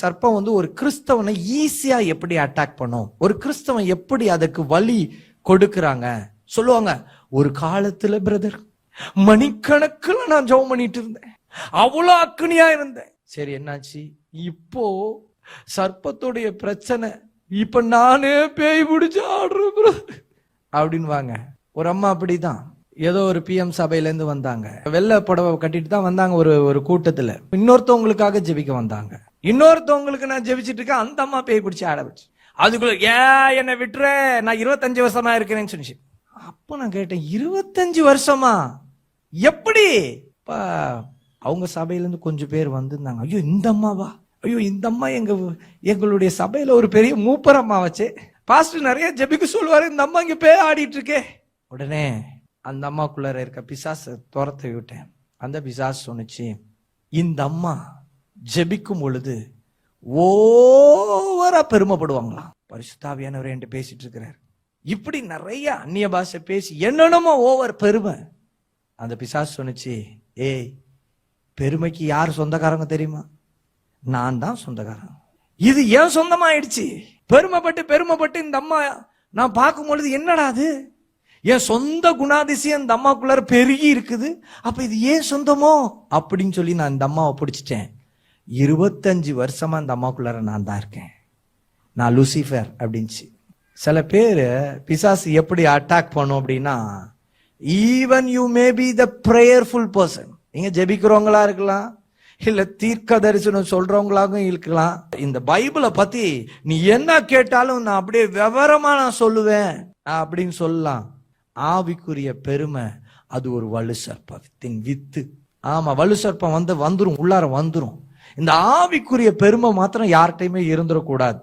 சர்ப்பம் ஒரு கிறிஸ்தவனை ஈஸியா எப்படி அட்டாக் பண்ணும், ஒரு கிறிஸ்தவன் எப்படி அதுக்கு வழி கொடுக்கறாங்க சொல்லுவாங்க. ஒரு காலத்துல பிரதர் மணிக்கணக்கில் நான் ஜெபம் பண்ணிட்டு இருந்தேன், அவ்வளவு அக்னியா இருந்தேன். சரி என்னாச்சு? இப்போ சர்ப்பத்துடைய பிரச்சனை, இப்ப நானே பேய் பிடிச்சு ஆடுறேன் பிரதர் அப்படின்னு வாங்க. ஒரு அம்மா அப்படிதான் ஏதோ ஒரு பிஎம் சபையில இருந்து வந்தாங்க, வெள்ளை புடவை கட்டிட்டு தான் வந்தாங்க. ஒரு கூட்டத்துல இன்னொருத்தவங்களுக்காக ஜெபிக்க வந்தாங்க. இன்னொருத்தவங்களுக்கு நான் ஜெபிச்சிட்டு இருக்கேன், அந்த அம்மா பேய் பிடிச்சி ஆட வச்சு. அதுக்குள்ள என்னை விட்டுற, நான் 25 வருஷமா இருக்கிறேன்னு சொன்னிச்சு. அப்ப நான் கேட்டேன், 25 வருஷமா எப்படி? அவங்க சபையில இருந்து கொஞ்சம் பேர் வந்திருந்தாங்க. ஐயோ இந்த அம்மாவா, ஐயோ இந்த அம்மா எங்களுடைய சபையில ஒரு பெரிய மூப்பர் அம்மா வச்சு பாஸ்டர் நிறைய ஜெபிக்க சொல்லுவாரு, இந்த அம்மா இங்க பேய் ஆடிட்டு இருக்கே. உடனே அந்த அம்மாக்குள்ளார இருக்க பிசாசு துரத்தை விட்டேன். அந்த பிசாசு சொன்னிச்சு, இந்த அம்மா ஜெபிக்கும் பொழுது ஓவரா பெருமைப்படுவாங்களாம். பரிசுத்தாவியானவர் என்கிட்ட பேசிட்டு இருக்கிறார். இப்படி நிறைய அந்நிய பாஷை பேசி என்னென்னமோ ஓவர் பெருமை. அந்த பிசாசு சொன்னிச்சு, ஏய் பெருமைக்கு யார் சொந்தக்காரங்க தெரியுமா? நான் தான் சொந்தக்காரன். இது ஏன் சொந்தமாயிடுச்சு. பெருமைப்பட்டு இந்த அம்மா நான் பார்க்கும் பொழுது என்னடா அது, என் சொந்த குணாதிசயம் இந்த அம்மாக்குள்ளார பெருகி இருக்குது, அப்ப இது ஏன் சொந்தமோ அப்படின்னு சொல்லி நான் இந்த அம்மாவை பிடிச்சிட்டேன். 25 வருஷமா இந்த அம்மாக்குள்ளார நான் தான் இருக்கேன், நான் லூசிஃபர் அப்படின்ச்சு. சில பேர் பிசாசு எப்படி அட்டாக் பண்ணும் அப்படின்னா, even you may be the prayerful person, நீங்க ஜெபிக்கிறவங்களா இருக்கலாம், இல்ல தீர்க்க தரிசனம் சொல்றவங்களாகவும் இருக்கலாம். இந்த பைபிளை பத்தி நீ என்ன கேட்டாலும் நான் அப்படியே விவரமா நான் சொல்லுவேன் அப்படின்னு சொல்லலாம். ஆவிக்குரிய பெருமை அது ஒரு வலு சர்ப்பத்தின் வித்து. ஆமா, வலு சர்ப்பம் வந்துரும், உள்ளார வந்துரும். இந்த ஆவிக்குரிய பெருமை மாத்திரம் யார்கிட்டயுமே இருந்துடக்கூடாது.